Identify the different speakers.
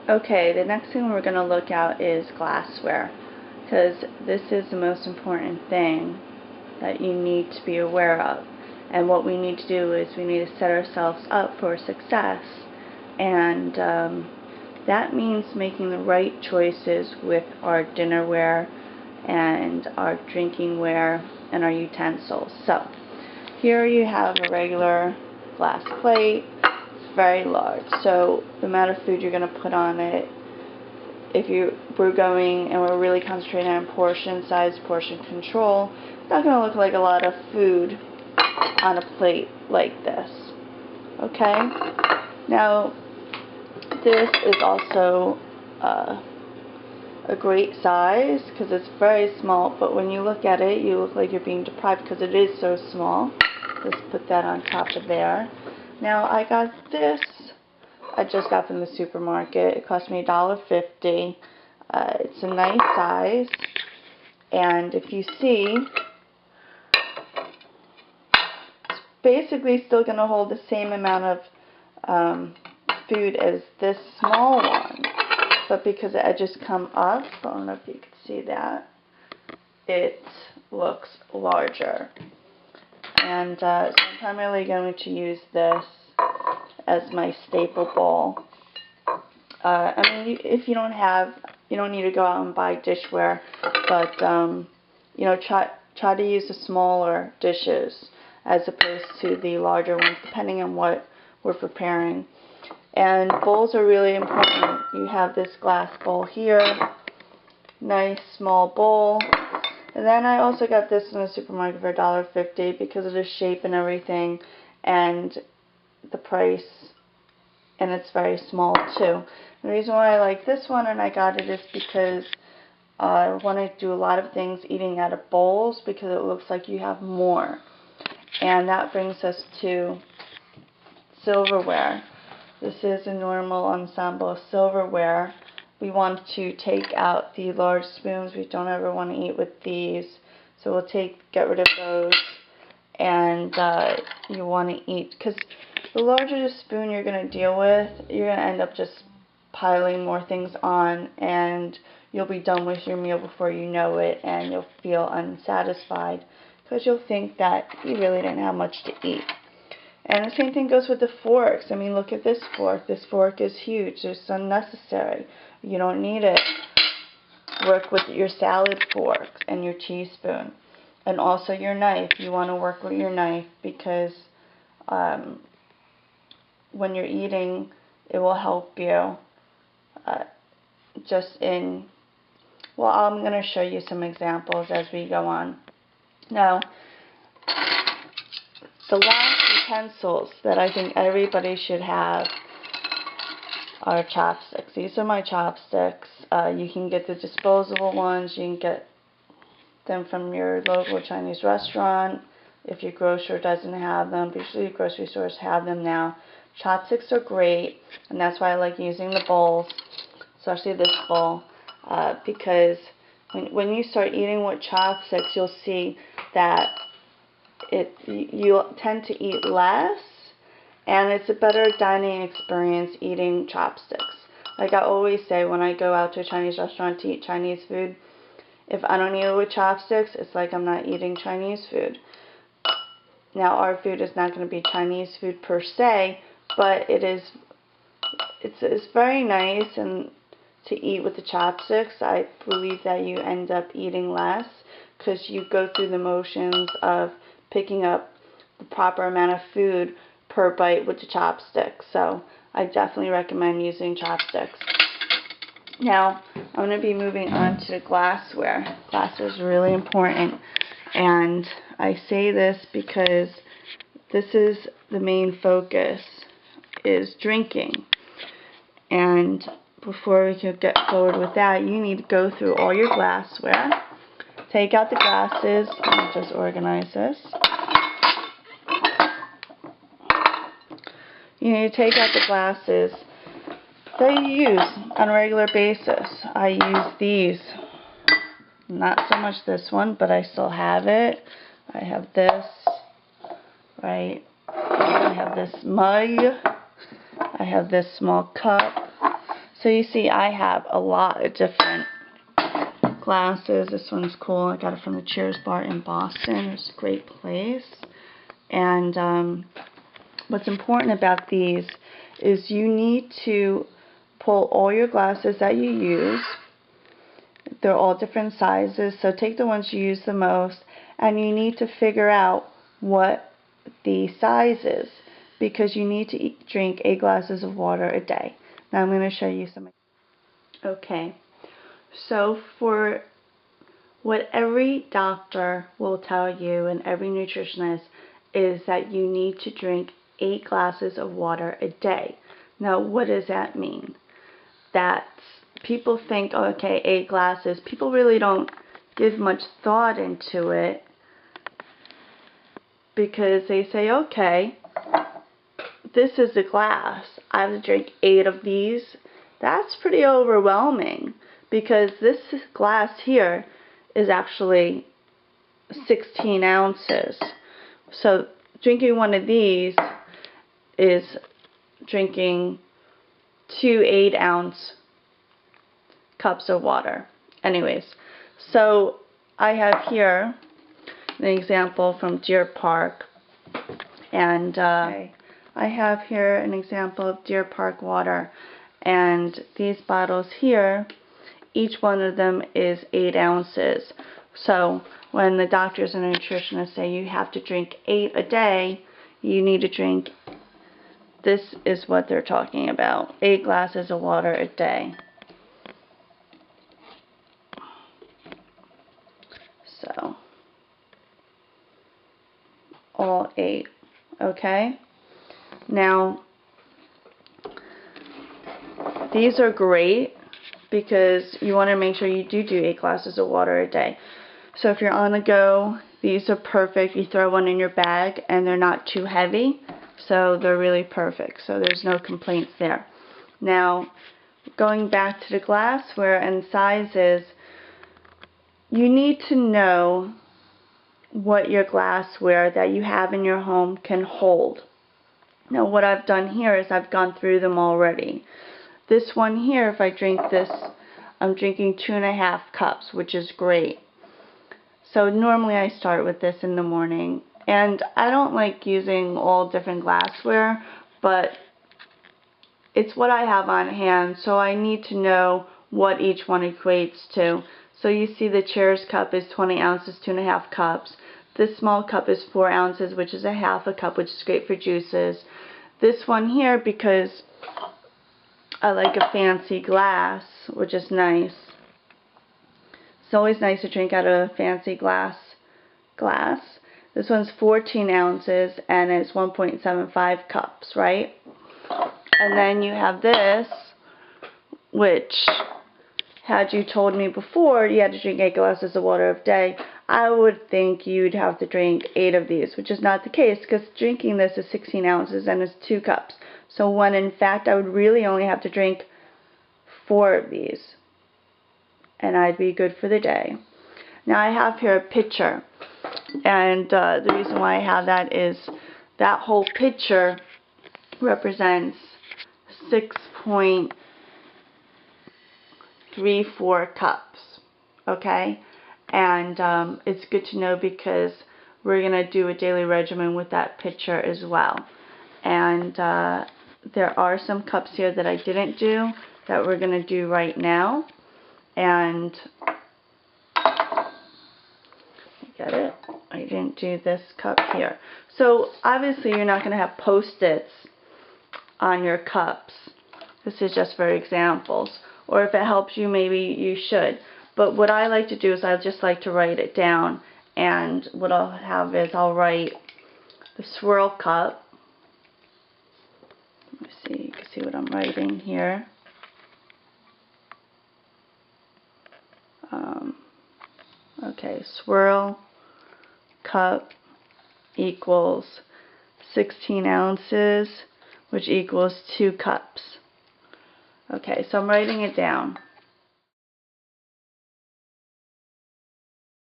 Speaker 1: Okay, the next thing we're going to look at is glassware, because this is the most important thing that you need to be aware of. And what we need to do is we need to set ourselves up for success, and that means making the right choices with our dinnerware and our drinking ware and our utensils. So here you have a regular glass plate. Very large, so the amount of food you're going to put on it, if we're going and we're really concentrating on portion size, portion control, it's not going to look like a lot of food on a plate like this. Okay, now this is also a great size because it's very small, but when you look at it, you look like you're being deprived because it is so small. Let's put that on top of there. Now I got this, I just got from the supermarket. It cost me $1.50. It's a nice size, and if you see, it's basically still going to hold the same amount of food as this small one, but because the edges come up, I don't know if you can see that, it looks larger. And so I'm primarily going to use this as my staple bowl. I mean, if you don't need to go out and buy dishware, but you know, try to use the smaller dishes as opposed to the larger ones, depending on what we're preparing. And bowls are really important. You have this glass bowl here, nice small bowl. And then I also got this in the supermarket for $1.50 because of the shape and everything, and the price, and it's very small too. The reason why I like this one and I got it is because I want to do a lot of things eating out of bowls because it looks like you have more. And that brings us to silverware. This is a normal ensemble of silverware. We want to take out the large spoons. We don't ever want to eat with these. So we'll get rid of those. And you want to eat, because the larger the spoon you're going to deal with, you're going to end up just piling more things on, and you'll be done with your meal before you know it, and you'll feel unsatisfied because you'll think that you really didn't have much to eat. And the same thing goes with the forks. I mean, look at this fork. This fork is huge. It's unnecessary. You don't need it. Work with your salad forks and your teaspoon. And also your knife. You want to work with your knife because when you're eating, it will help you well, I'm going to show you some examples as we go on. Now, the last utensils that I think everybody should have are chopsticks. These are my chopsticks. You can get the disposable ones. You can get them from your local Chinese restaurant if your grocer doesn't have them. Usually grocery stores have them now. Chopsticks are great, and that's why I like using the bowls, especially this bowl, because when you start eating with chopsticks, you'll see that you'll tend to eat less, and it's a better dining experience eating chopsticks. Like I always say, when I go out to a Chinese restaurant to eat Chinese food, if I don't eat it with chopsticks, it's like I'm not eating Chinese food. Now, our food is not going to be Chinese food per se, but it's very nice and to eat with the chopsticks. I believe that you end up eating less because you go through the motions of picking up the proper amount of food per bite with the chopsticks. So I definitely recommend using chopsticks. Now, I'm going to be moving on to the glassware. Glassware is really important, and I say this because this is the main focus, is drinking. And before we can get forward with that, you need to go through all your glassware. Take out the glasses. Let me just organize this. You need to take out the glasses that you use on a regular basis. I use these. Not so much this one, but I still have it. I have this, right? I have this mug. I have this small cup. So you see I have a lot of different glasses. This one's cool. I got it from the Cheers bar in Boston. It's a great place. And what's important about these is you need to pull all your glasses that you use. They're all different sizes, so take the ones you use the most, and you need to figure out what the size is, because you need to drink 8 glasses of water a day. Now I'm going to show you some. Okay, so for what every doctor will tell you and every nutritionist is that you need to drink 8 glasses of water a day. Now what does that mean? That people think, oh, okay, 8 glasses. People really don't give much thought into it, because they say, okay, this is a glass. I have to drink 8 of these. That's pretty overwhelming, because this glass here is actually 16 ounces. So drinking one of these is drinking 2 8-ounce cups of water. Anyways, so I have here an example from Deer Park, and I have here an example of Deer Park water, and these bottles here, each one of them is 8 ounces. So when the doctors and nutritionists say you have to drink 8 a day, you need to drink, this is what they're talking about, 8 glasses of water a day. So, all 8, okay? Now, these are great because you want to make sure you do 8 glasses of water a day. So if you're on the go, these are perfect. You throw one in your bag and they're not too heavy, so they're really perfect. So there's no complaints there. Now, going back to the glassware and sizes, you need to know what your glassware that you have in your home can hold. Now what I've done here is I've gone through them already. This one here, if I drink this, I'm drinking 2.5 cups, which is great. So normally I start with this in the morning, and I don't like using all different glassware, but it's what I have on hand, so I need to know what each one equates to. So you see the Cheers cup is 20 ounces, 2.5 cups. This small cup is 4 ounces, which is 1/2 cup, which is great for juices. This one here, because I like a fancy glass, which is nice. It's always nice to drink out of a fancy glass. This one's 14 ounces, and it's 1.75 cups, right? And then you have this, which, had you told me before you had to drink 8 glasses of water a day, I would think you'd have to drink 8 of these, which is not the case, because drinking this is 16 ounces and it's 2 cups. So when in fact I would really only have to drink 4 of these, and I'd be good for the day. Now I have here a pitcher, and the reason why I have that is that whole pitcher represents 6.34 cups, okay? And it's good to know because we're going to do a daily regimen with that pitcher as well. And there are some cups here that I didn't do that we're going to do right now. And get it? I didn't do this cup here. So obviously you're not going to have Post-its on your cups. This is just for examples. Or if it helps you, maybe you should. But what I like to do is I just like to write it down. And what I'll have is I'll write the swirl cup. Let me see, you can see what I'm writing here. Okay, swirl cup equals 16 ounces, which equals 2 cups. Okay, so I'm writing it down.